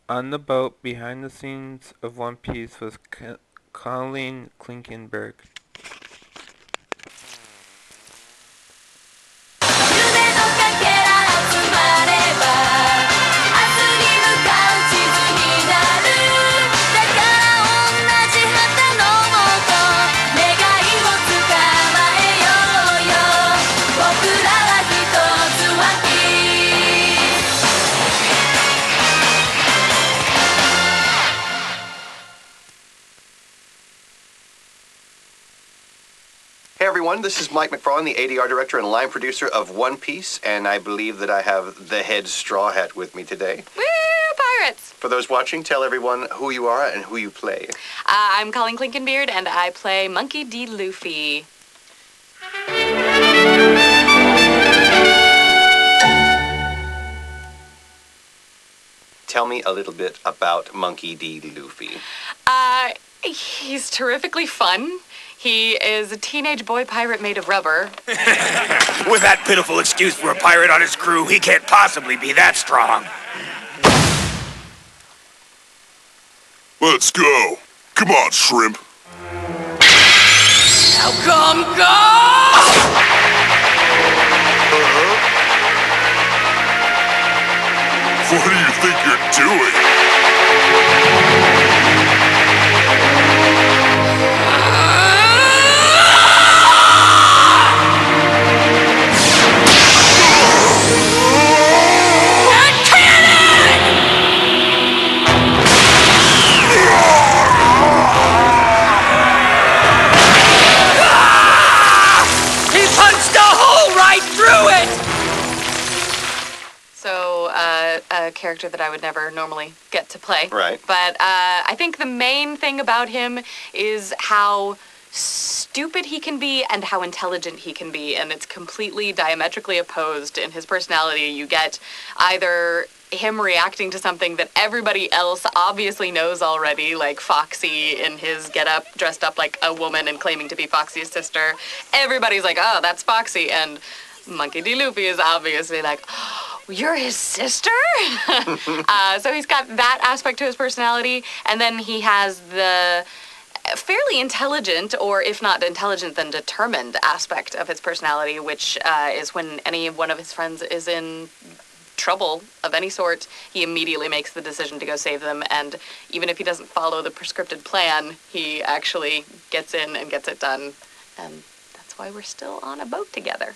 On the boat behind the scenes of One Piece was Colleen Klinkenberg. Hey everyone, this is Mike McFarlane, the ADR director and line producer of One Piece, and I believe that I have the head Straw Hat with me today. Woo, pirates! For those watching, tell everyone who you are and who you play. I'm Colleen Klinkenbeard, and I play Monkey D. Luffy. Tell me a little bit about Monkey D. Luffy. He's terrifically fun. He is a teenage boy pirate made of rubber. With that pitiful excuse for a pirate on his crew, he can't possibly be that strong. Let's go. Come on, shrimp. Now come, go! What do you think you're doing? So, a character that I would never normally get to play. Right. But I think the main thing about him is how stupid he can be and how intelligent he can be, and it's completely diametrically opposed in his personality. You get either him reacting to something that everybody else obviously knows already, like Foxy in his getup, dressed up like a woman and claiming to be Foxy's sister. Everybody's like, oh, that's Foxy, and Monkey D. Luffy is obviously like, oh, you're his sister? So he's got that aspect to his personality, and then he has the fairly intelligent, or if not intelligent, then determined aspect of his personality, which is when any one of his friends is in trouble of any sort, he immediately makes the decision to go save them, and even if he doesn't follow the prescripted plan, he actually gets in and gets it done, and that's why we're still on a boat together.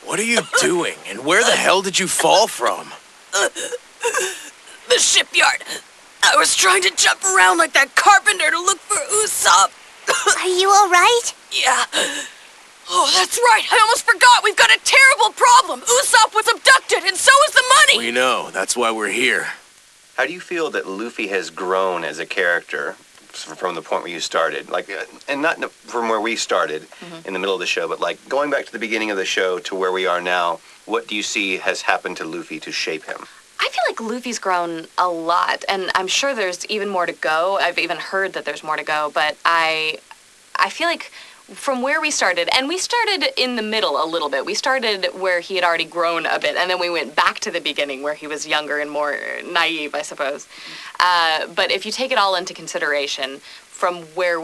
What are you doing? And where the hell did you fall from? The shipyard. I was trying to jump around like that carpenter to look for Usopp. Are you all right? Yeah. Oh, that's right. I almost forgot. We've got a terrible problem. Usopp was abducted, and so is the money. We know. That's why we're here. How do you feel that Luffy has grown as a character from the point where you started? Like, and not from where we started in the middle of the show, but like going back to the beginning of the show to where we are now, what do you see has happened to Luffy to shape him? I feel like Luffy's grown a lot, and I'm sure there's even more to go. I've even heard that there's more to go, but I feel like from where we started, and we started in the middle a little bit. We started where he had already grown a bit, and then we went back to the beginning where he was younger and more naive, I suppose. But if you take it all into consideration, from where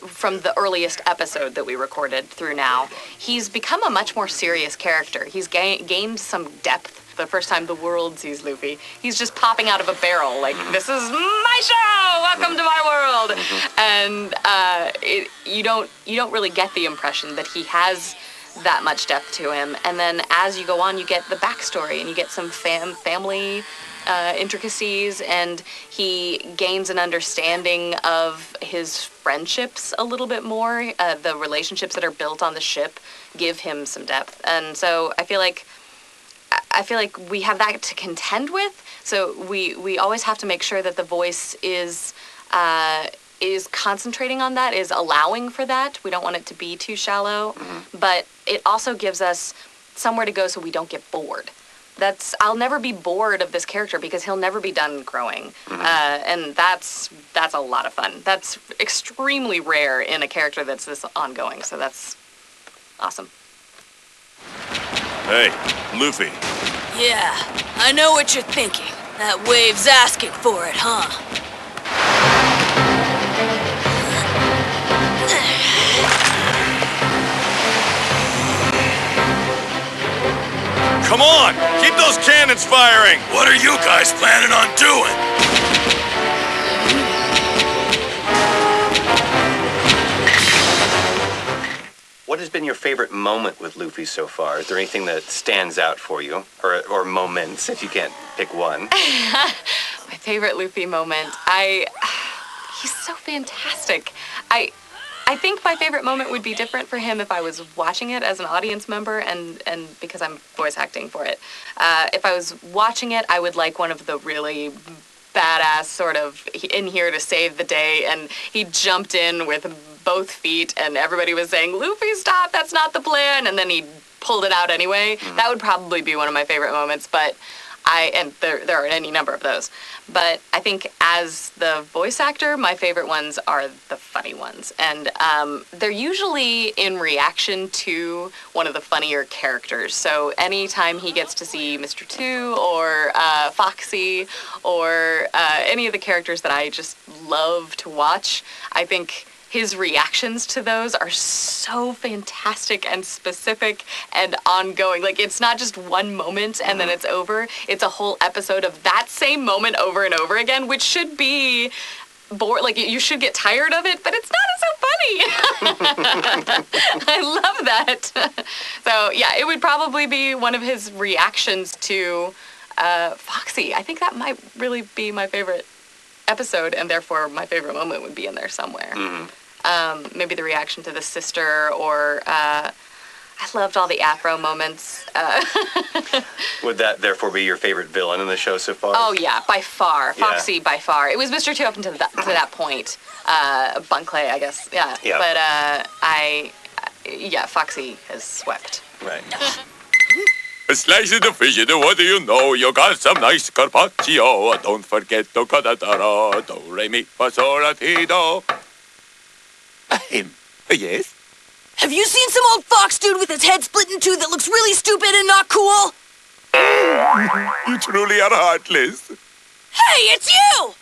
from the earliest episode that we recorded through now, he's become a much more serious character. He's gained some depth. The first time the world sees Luffy, he's just popping out of a barrel like, this is my show, welcome to my world. And you don't really get the impression that he has that much depth to him. And then as you go on, you get the backstory and you get some family intricacies, and he gains an understanding of his friendships a little bit more. The relationships that are built on the ship give him some depth. And so I feel like we have that to contend with, so we always have to make sure that the voice is concentrating on that, is allowing for that. We don't want it to be too shallow, but it also gives us somewhere to go so we don't get bored. I'll never be bored of this character because he'll never be done growing, and that's a lot of fun. That's extremely rare in a character that's this ongoing, so that's awesome. Hey, Luffy. Yeah, I know what you're thinking. That wave's asking for it, huh? Come on! Keep those cannons firing! What are you guys planning on doing? What has been your favorite moment with Luffy so far? Is there anything that stands out for you? Or moments, if you can't pick one? My favorite Luffy moment. He's so fantastic. I think my favorite moment would be different for him if I was watching it as an audience member and because I'm voice acting for it. If I was watching it, I would like one of the really badass sort of in here to save the day, and he jumped in with both feet and everybody was saying, Luffy, stop, that's not the plan, and then he pulled it out anyway. That would probably be one of my favorite moments, but there are any number of those. But I think as the voice actor, my favorite ones are the funny ones. And they're usually in reaction to one of the funnier characters. So anytime he gets to see Mr. Two or Foxy or any of the characters that I just love to watch, I think his reactions to those are so fantastic and specific and ongoing. Like, it's not just one moment and then it's over. It's a whole episode of that same moment over and over again, which should be like, you should get tired of it, but it's not so funny. I love that. So, yeah, it would probably be one of his reactions to Foxy. I think that might really be my favorite episode, and therefore my favorite moment would be in there somewhere. Maybe the reaction to the sister, or I loved all the Afro moments. Would that therefore be your favorite villain in the show so far? Oh yeah, by far. Yeah. Foxy, by far. It was Mr. Two up until to that point. Bunkley, I guess. Yeah. Yeah. But Foxy has swept. Right. A slice of the fish, and what do you know? You got some nice carpaccio. Don't forget to cadatara. Do, re, mi, fa, sol, la, ti, do. Yes? Have you seen some old fox dude with his head split in two that looks really stupid and not cool? You truly are heartless. Hey, it's you!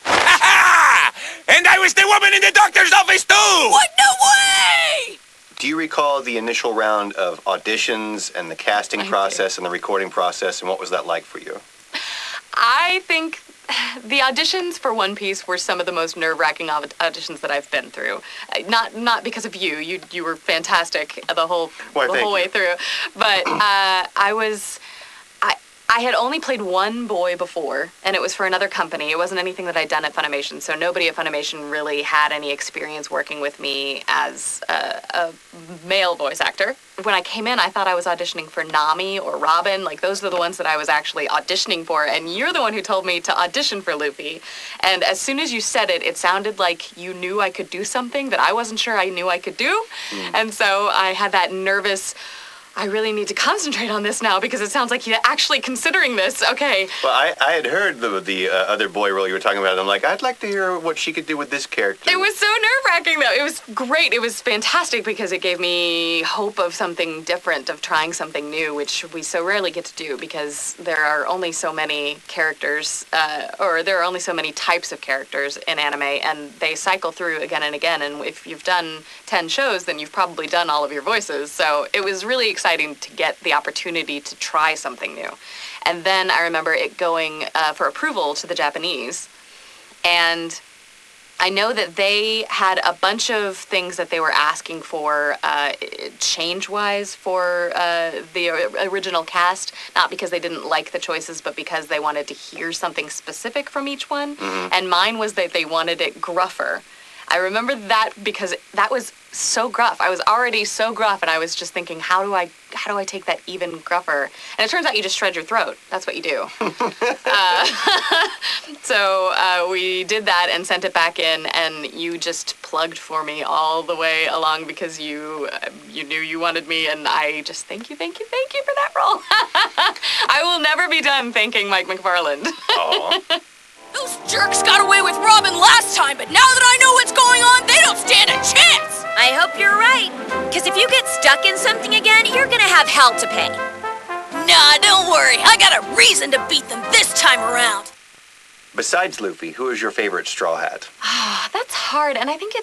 And I was the woman in the doctor's office too! What? No way! Do you recall the initial round of auditions and the casting process and the recording process, and what was that like for you? I think the auditions for One Piece were some of the most nerve-wracking auditions that I've been through. Not because of you. You were fantastic the whole way through. But I had only played one boy before, and it was for another company. It wasn't anything that I'd done at Funimation, so nobody at Funimation really had any experience working with me as a male voice actor. When I came in, I thought I was auditioning for Nami or Robin. Like, those are the ones that I was actually auditioning for, and you're the one who told me to audition for Luffy. And as soon as you said it, it sounded like you knew I could do something that I wasn't sure I knew I could do. And so I had that nervous, I really need to concentrate on this now because it sounds like you're actually considering this. Okay. Well, I had heard the other boy role you were talking about, and I'm like, I'd like to hear what she could do with this character. It was so nerve-wracking, though. It was great. It was fantastic because it gave me hope of something different, of trying something new, which we so rarely get to do because there are only so many characters, or there are only so many types of characters in anime, and they cycle through again and again, and if you've done 10 shows, then you've probably done all of your voices. So it was really exciting to get the opportunity to try something new. And then I remember it going for approval to the Japanese. And I know that they had a bunch of things that they were asking for change-wise for the original cast, not because they didn't like the choices, but because they wanted to hear something specific from each one. And mine was that they wanted it gruffer. I remember that because that was so gruff. I was already so gruff, and I was just thinking, how do I take that even gruffer? And it turns out you just shred your throat. That's what you do. So we did that and sent it back in, and you just plugged for me all the way along because you knew you wanted me, and I just thank you for that role. I will never be done thanking Mike McFarland. Aw. Those jerks got away with Robin last time, but now that I know what's going on, they don't stand a chance! I hope you're right. Because if you get stuck in something again, you're gonna have hell to pay. Nah, don't worry. I got a reason to beat them this time around. Besides Luffy, who is your favorite Straw Hat? That's hard, and I think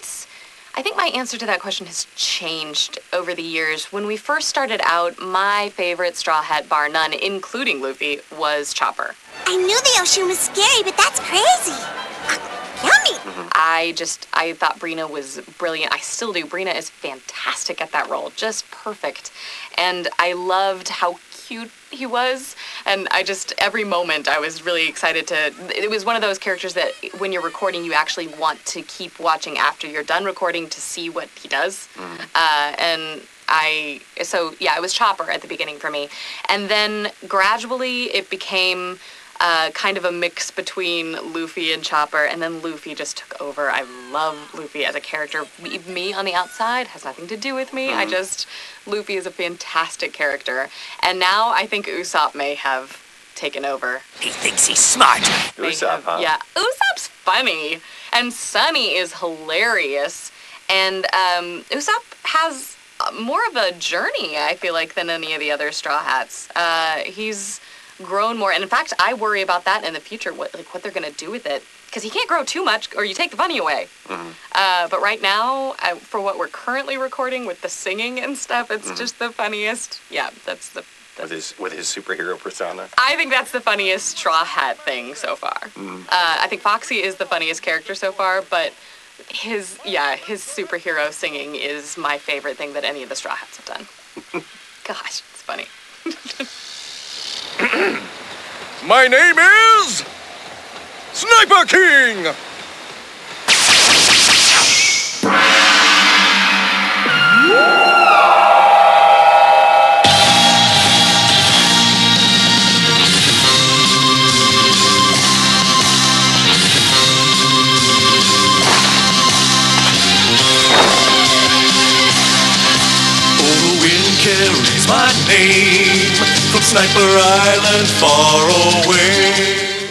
my answer to that question has changed over the years. When we first started out, my favorite Straw Hat, bar none, including Luffy, was Chopper. I knew the ocean was scary, but that's crazy. Yummy. I thought Brina was brilliant. I still do. Brina is fantastic at that role, just perfect. And I loved how cute he was, and every moment I was really excited it was one of those characters that when you're recording you actually want to keep watching after you're done recording to see what he does. It was Chopper at the beginning for me, and then gradually it became kind of a mix between Luffy and Chopper, and then Luffy just took over. I love Luffy as a character. Me on the outside has nothing to do with me. Luffy is a fantastic character, and now I think Usopp may have taken over. He thinks he's smart. Usopp, huh? Yeah, Usopp's funny, and Sunny is hilarious, and Usopp has more of a journey, I feel like, than any of the other Straw Hats. He's grown more, and in fact, I worry about that in the future, what they're going to do with it, because he can't grow too much, or you take the funny away. But right now, for what we're currently recording with the singing and stuff, it's just the funniest. Yeah, that's with his superhero persona. I think that's the funniest Straw Hat thing so far. I think Foxy is the funniest character so far, but his superhero singing is my favorite thing that any of the Straw Hats have done. Gosh, it's funny. My name is Sniper King! Carries my name from Sniper Island far away.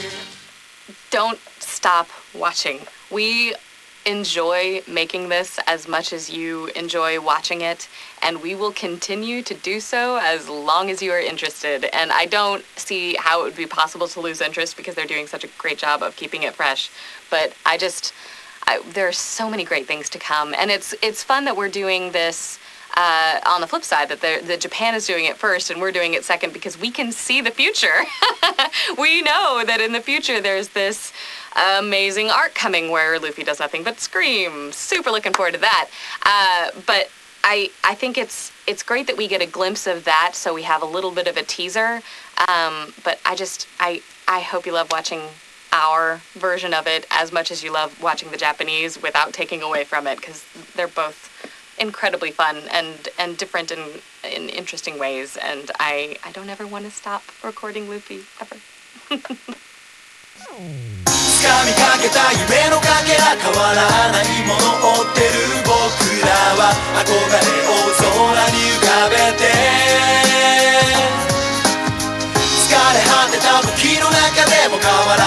Don't stop watching. We enjoy making this as much as you enjoy watching it, and we will continue to do so as long as you are interested. And I don't see how it would be possible to lose interest because they're doing such a great job of keeping it fresh. But there are so many great things to come, and it's fun that we're doing this. On the flip side, that Japan is doing it first and we're doing it second because we can see the future. We know that in the future there's this amazing arc coming where Luffy does nothing but scream. Super looking forward to that. But I think it's great that we get a glimpse of that, so we have a little bit of a teaser. But I hope you love watching our version of it as much as you love watching the Japanese without taking away from it, because they're both incredibly fun and different in interesting ways, and I don't ever want to stop recording Luffy ever. 掴みかけた夢のかけら変わらないものを追ってる僕らは憧れを空に浮かべて疲れ果てた時の中でも変わら